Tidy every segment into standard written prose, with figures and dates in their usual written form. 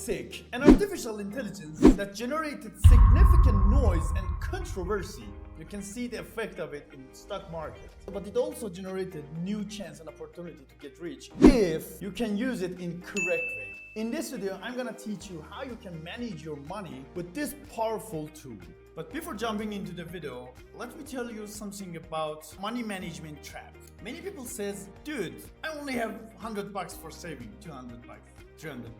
Deepseek, an artificial intelligence that generated significant noise and controversy. You can see the effect of it in the stock market. But it also generated new chance and opportunity to get rich if you can use it in correct way. In this video, I'm gonna teach you how you can manage your money with this powerful tool. But before jumping into the video, let me tell you something about money management trap. Many people says, dude, I only have $100 for saving, $200, $300.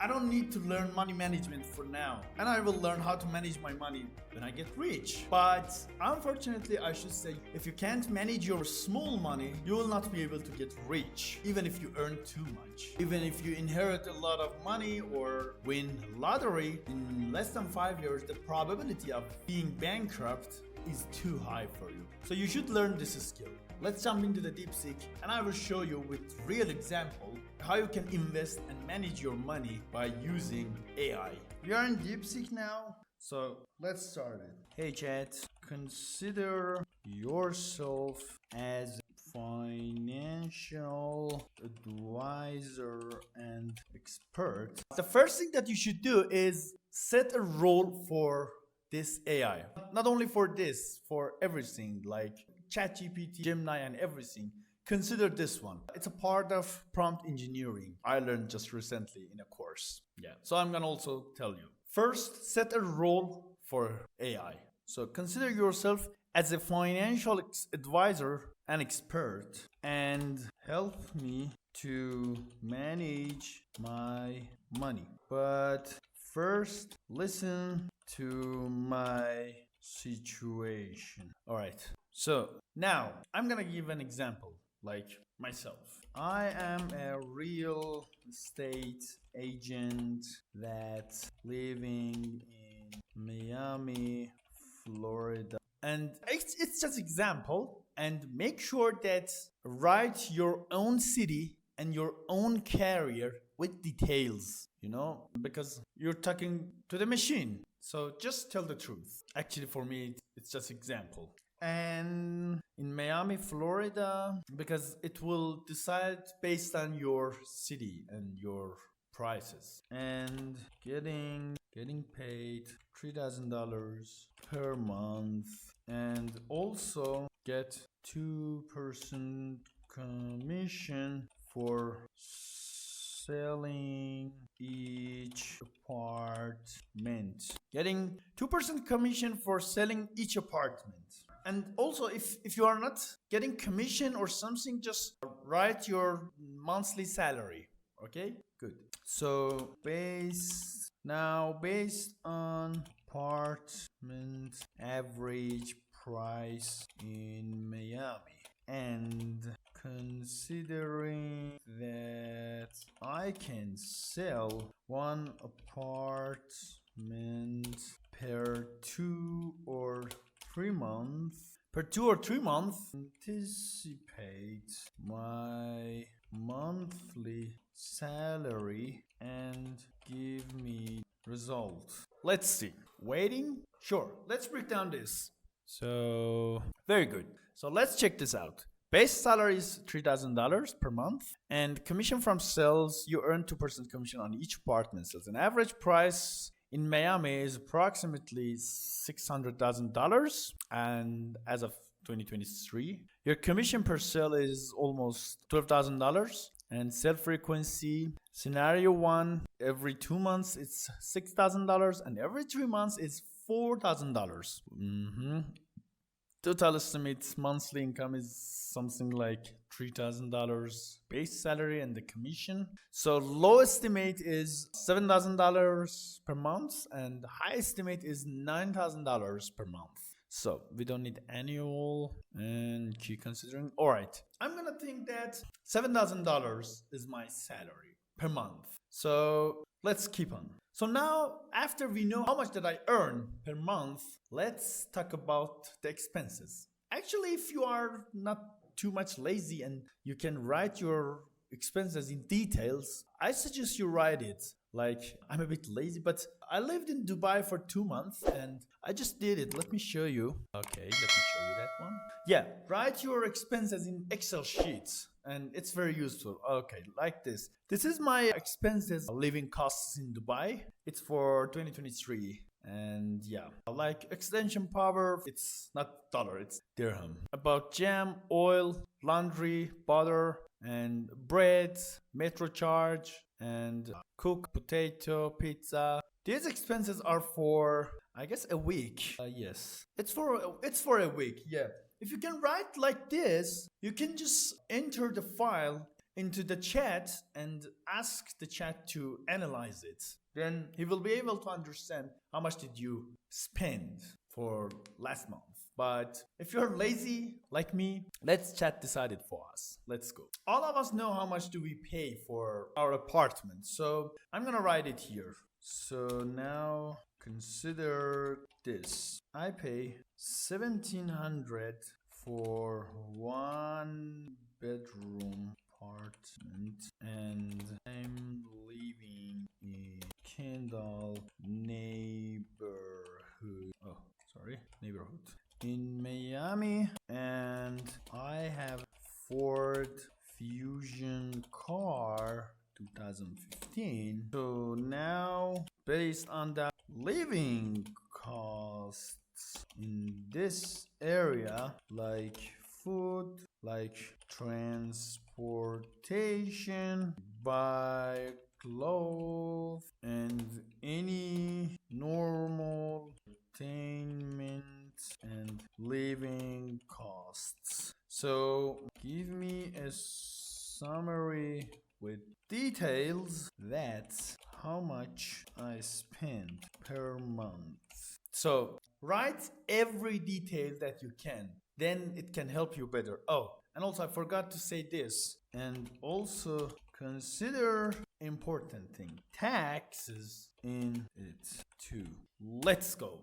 I don't need to learn money management for now, and I will learn how to manage my money when I get rich. But unfortunately, I should say, if you can't manage your small money, you will not be able to get rich, even if you earn too much. Even if you inherit a lot of money or win lottery, in less than 5 years, the probability of being bankrupt is too high for you. So you should learn this skill. Let's jump into the Deepseek, and I will show you with real example how you can invest and manage your money by using AI. We are in Deepseek now, so let's start it. Hey chat, consider yourself as financial advisor and expert. The first thing that you should do is set a role for this AI. Not only for this, for everything like ChatGPT, Gemini, and everything. Consider this one. It's a part of prompt engineering. I learned just recently in a course. Yeah. So I'm gonna also tell you. First, set a role for AI. So consider yourself as a financial advisor and expert and help me to manage my money. But first, listen to my situation. All right. So now I'm gonna give an example like myself. I am a real estate agent that's living in Miami, Florida. And it's just example, and make sure that write your own city and your own career with details, because you're talking to the machine. So just tell the truth. Actually, for me, it's just example. And in Miami, Florida, because it will decide based on your city and your prices. And getting paid $3,000 per month, and also get 2% commission for selling each apartment. Getting 2% commission for selling each apartment. And also, if you are not getting commission or something, just write your monthly salary. Okay, good. So based on apartment average price in Miami, and considering that I can sell one apartment per 2 or 3 months, anticipate my monthly salary and give me results. Let's see. Waiting? Sure. Let's break down this. So, very good. So let's check this out. Base salary is $3,000 per month, and commission from sales, you earn 2% commission on each apartment sales. An average price in Miami is approximately $600,000, and as of 2023, your commission per sale is almost $12,000. And sale frequency, scenario 1, every 2 months it's $6,000, and every 3 months it's $4,000. Total estimates monthly income is something like $3,000 base salary and the commission. So low estimate is $7,000 per month, and high estimate is $9,000 per month. So we don't need annual, and keep considering. All right, I'm gonna think that $7,000 is my salary per month. So let's keep on. So now, after we know how much that I earn per month, let's talk about the expenses. Actually, if you are not too much lazy and you can write your expenses in details, I suggest you write it Like, I'm a bit lazy, but I lived in Dubai for 2 months and I just did it. Let me show you. Okay, let me show you that one. Yeah, write your expenses in Excel sheets and it's very useful. Okay, like this. This is my expenses, living costs in Dubai. It's for 2023. And yeah, like extension power, it's not dollar, it's dirham. About jam, oil, laundry, butter, and bread, metro charge, and cook, potato, pizza. These expenses are for, I guess, a week. Yes, it's for a week. Yeah. If you can write like this, you can just enter the file into the chat and ask the chat to analyze it. Then he will be able to understand how much did you spend for last month. But if you're lazy like me, let's chat decide it for us. Let's go. All of us know how much do we pay for our apartment. So I'm gonna write it here. So now consider this. I pay 1700 for 1 bedroom apartment and I'm living in Kendall neighborhood. Oh, sorry, neighborhood in Miami, and I have Ford Fusion car 2015. So now, based on the living costs in this area, like food, like transportation, buy clothes, and any normal entertainment and living costs. So give me a summary with details. That's how much I spend per month. So write every detail that you can. Then it can help you better. Oh, and also I forgot to say this. And also consider important thing. Taxes in it too. Let's go.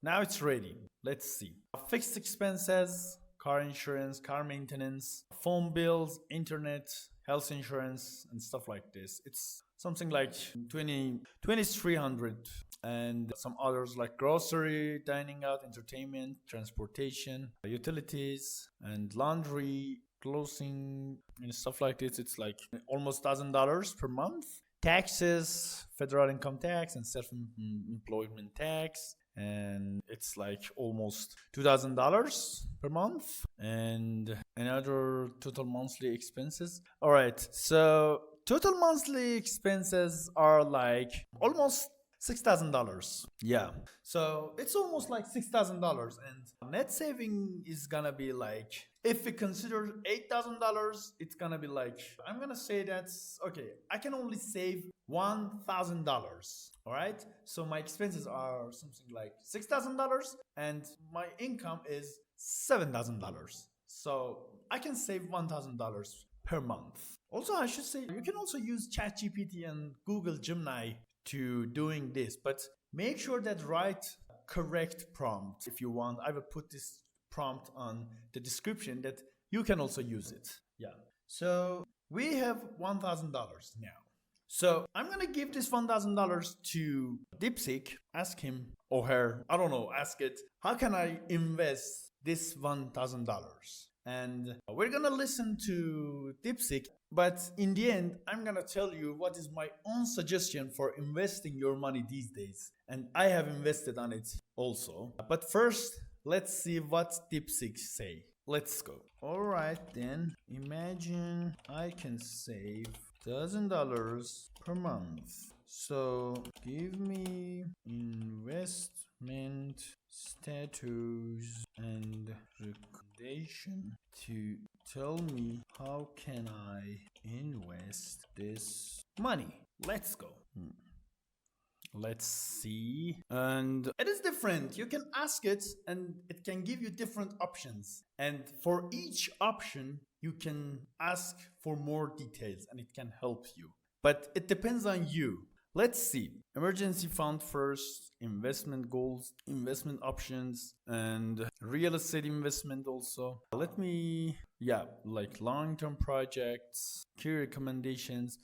Now it's ready. Let's see. Fixed expenses, car insurance, car maintenance, phone bills, internet, health insurance, and stuff like this. It's something like 2,300 and some others like grocery, dining out, entertainment, transportation, utilities, and laundry, clothing, and stuff like this. It's like almost $1,000 per month. Taxes, federal income tax, and self-employment tax, and it's like almost $2,000 per month, and another total monthly expenses. All right, so total monthly expenses are like almost $6,000. Yeah, so it's almost like $6,000, and net saving is gonna be like, if we consider $8,000, it's gonna be like, I'm gonna say that's okay. I can only save $1,000. All right, so my expenses are something like $6,000, and my income is $7,000. So I can save $1,000 per month. Also, I should say you can also use ChatGPT and Google Gemini to doing this, but make sure that write correct prompt if you want. I will put this prompt on the description that you can also use it. Yeah. So we have $1,000 now. So I'm gonna give this $1,000 to Deepseek. Ask him or her, I don't know, ask it, how can I invest this $1,000? And we're gonna listen to Deepseek, but in the end, I'm gonna tell you what is my own suggestion for investing your money these days. And I have invested on it also. But first, let's see what Deepseek say. Let's go. All right, then. Imagine I can save $1,000 per month. So give me investment status and recommendation to tell me how can I invest this money. Let's go. Let's see. And it is different. You can ask it and it can give you different options. And for each option, you can ask for more details and it can help you. But it depends on you. Let's see. Emergency fund first, investment goals, investment options, and real estate investment also. Let me Yeah, like long-term projects, key recommendations.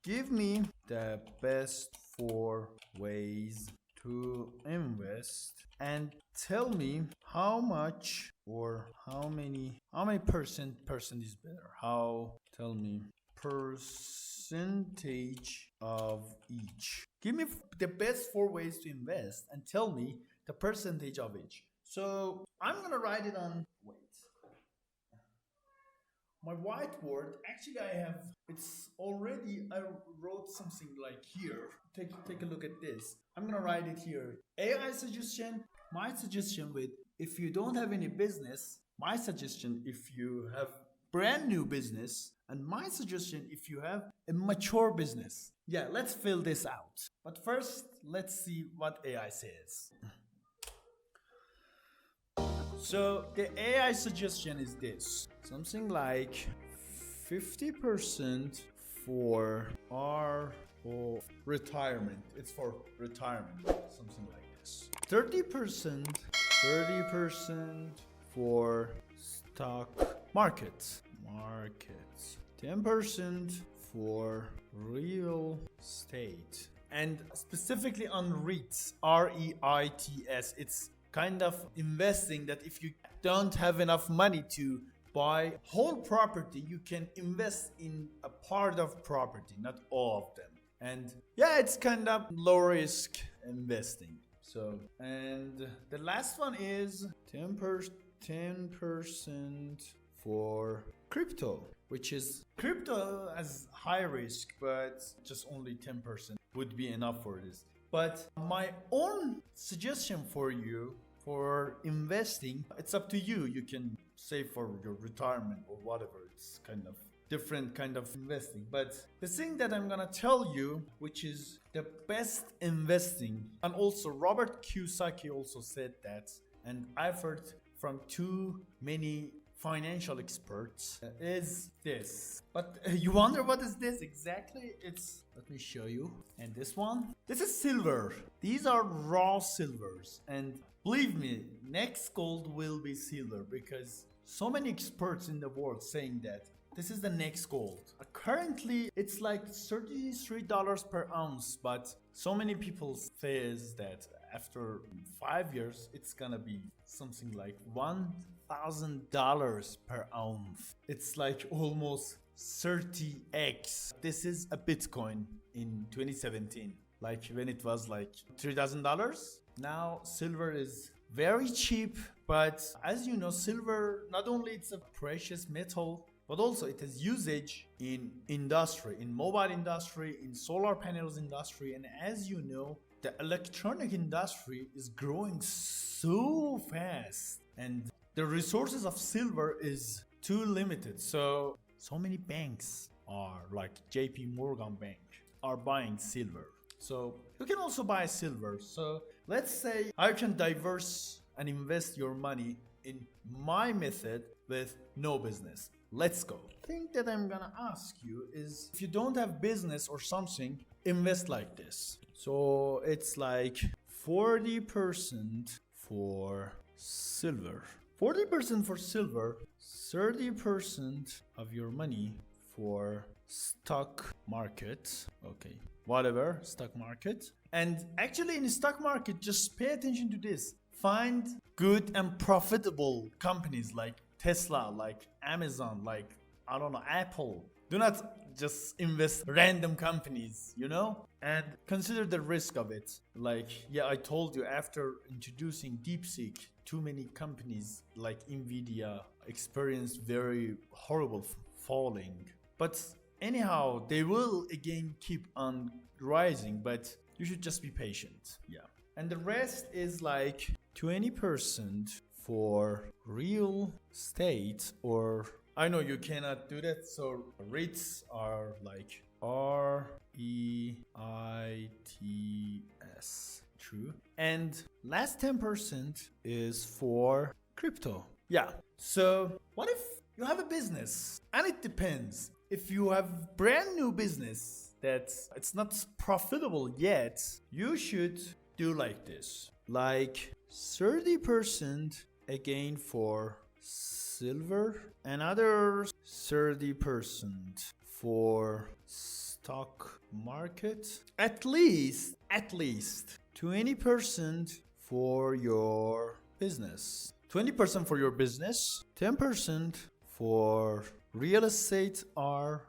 Give me the best 4 ways to invest and tell me how much or how many percent is better. How tell me percentage of each. Give me the best 4 ways to invest and tell me the percentage of each. So I'm gonna write it on. Wait, my whiteboard. Actually, I have. It's already. I wrote something like here. Take a look at this. I'm gonna write it here. AI suggestion. My suggestion with if you don't have any business. My suggestion if you have brand new business, and my suggestion if you have a mature business. Yeah, let's fill this out. But first, let's see what AI says. So the AI suggestion is this, something like 50% for our retirement. It's for retirement, something like this. 30% for stock markets. 10% for real estate. And specifically on REITs, REITs, it's kind of investing that if you don't have enough money to buy whole property, you can invest in a part of property, not all of them. And yeah, it's kind of low risk investing. So, and the last one is 10% for crypto, which is crypto as high risk, but just only 10% would be enough for this. But my own suggestion for you for investing, it's up to you. You can save for your retirement or whatever. It's kind of different kind of investing. But the thing that I'm gonna tell you, which is the best investing, and also Robert Kiyosaki also said that, and I've heard from too many financial experts, is this. But you wonder what is this exactly? It's, let me show you. And this one, this is silver. These are raw silvers, and believe me, next gold will be silver, because so many experts in the world saying that this is the next gold. Currently, it's like $33 per ounce, but so many people says that after 5 years, it's gonna be something like $1,000 per ounce. It's like almost 30x. This is a Bitcoin in 2017, like when it was like $3,000. Now silver is very cheap, but as you know, silver not only it's a precious metal, but also it has usage in industry, in mobile industry, in solar panels industry, and as you know, the electronic industry is growing so fast, and the resources of silver is too limited. So many banks are like JP Morgan Bank are buying silver. So you can also buy silver. So let's say I can diverse and invest your money in my method with no business. Let's go. The thing that I'm gonna ask you is, if you don't have business or something, invest like this. So it's like 40% for silver. 40% for silver, 30% of your money for stock market. Okay, whatever, stock market. And actually in the stock market, just pay attention to this. Find good and profitable companies like Tesla, like Amazon, like, I don't know, Apple. Do not just invest random companies, you know? And consider the risk of it. Like, yeah, I told you, after introducing Deepseek, too many companies like Nvidia experienced very horrible falling. But anyhow, they will again keep on rising, but you should just be patient. Yeah. And the rest is like 20% for real estate, or I know you cannot do that, so REITs are like REITs. True. And last 10% is for crypto. Yeah. So what if you have a business? And it depends. If you have brand new business that it's not profitable yet, you should do like this. Like 30% again for silver, another 30% for stock market, at least 20% for your business. 20% for your business, 10% for real estate REIT,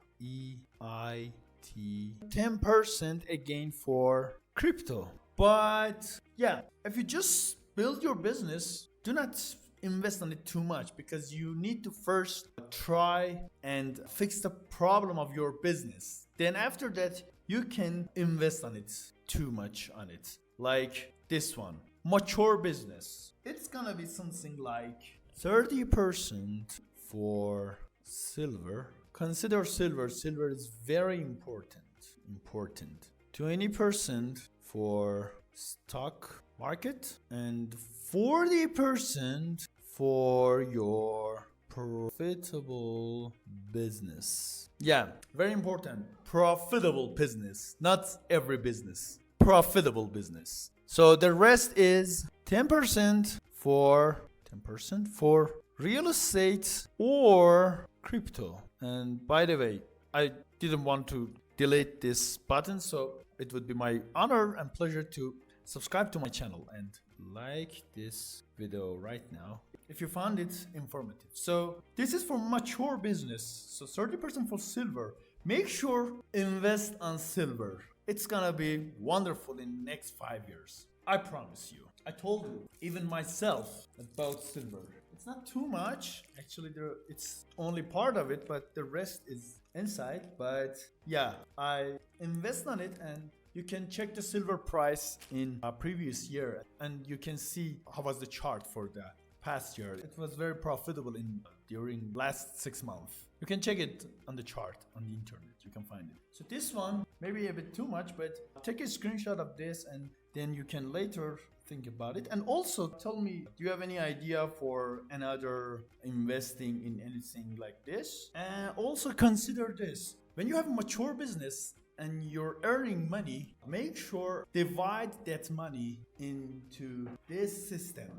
10% again for crypto. But yeah, if you just build your business, do not invest on it too much, because you need to first try and fix the problem of your business. Then after that, you can invest on it too much on it. Like this one, mature business. It's gonna be something like 30% for silver. Consider silver. Silver is very important. 20% for stock market and 40% for your profitable business. Yeah, very important. Profitable business, not every business. Profitable business. So the rest is 10% for real estate or crypto. And by the way, I didn't want to delete this button, so it would be my honor and pleasure to subscribe to my channel and like this video right now if you found it informative. So this is for mature business. So 30% for silver. Make sure invest on silver. It's gonna be wonderful in next 5 years. I promise you. I told you, even myself, about silver. It's not too much. Actually, it's only part of it, but the rest is inside. But yeah, I invest on it, and you can check the silver price in a previous year, and you can see how was the chart for the past year. It was very profitable during last 6 months. You can check it on the chart on the internet. You can find it. So this one maybe a bit too much, but take a screenshot of this, and then you can later think about it. And also tell me, do you have any idea for another investing in anything like this? And also consider this: when you have a mature business and you're earning money, make sure divide that money into this system,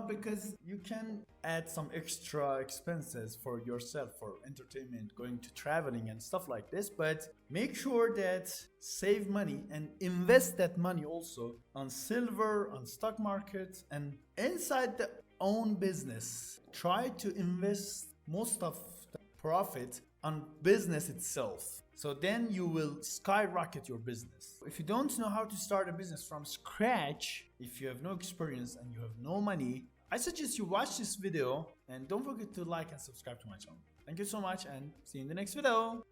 because you can add some extra expenses for yourself, for entertainment, going to traveling and stuff like this, but make sure that save money and invest that money also on silver, on stock market, and inside the own business. Try to invest most of the profit on business itself. So then you will skyrocket your business. If you don't know how to start a business from scratch, if you have no experience and you have no money, I suggest you watch this video and don't forget to like and subscribe to my channel. Thank you so much, and see you in the next video.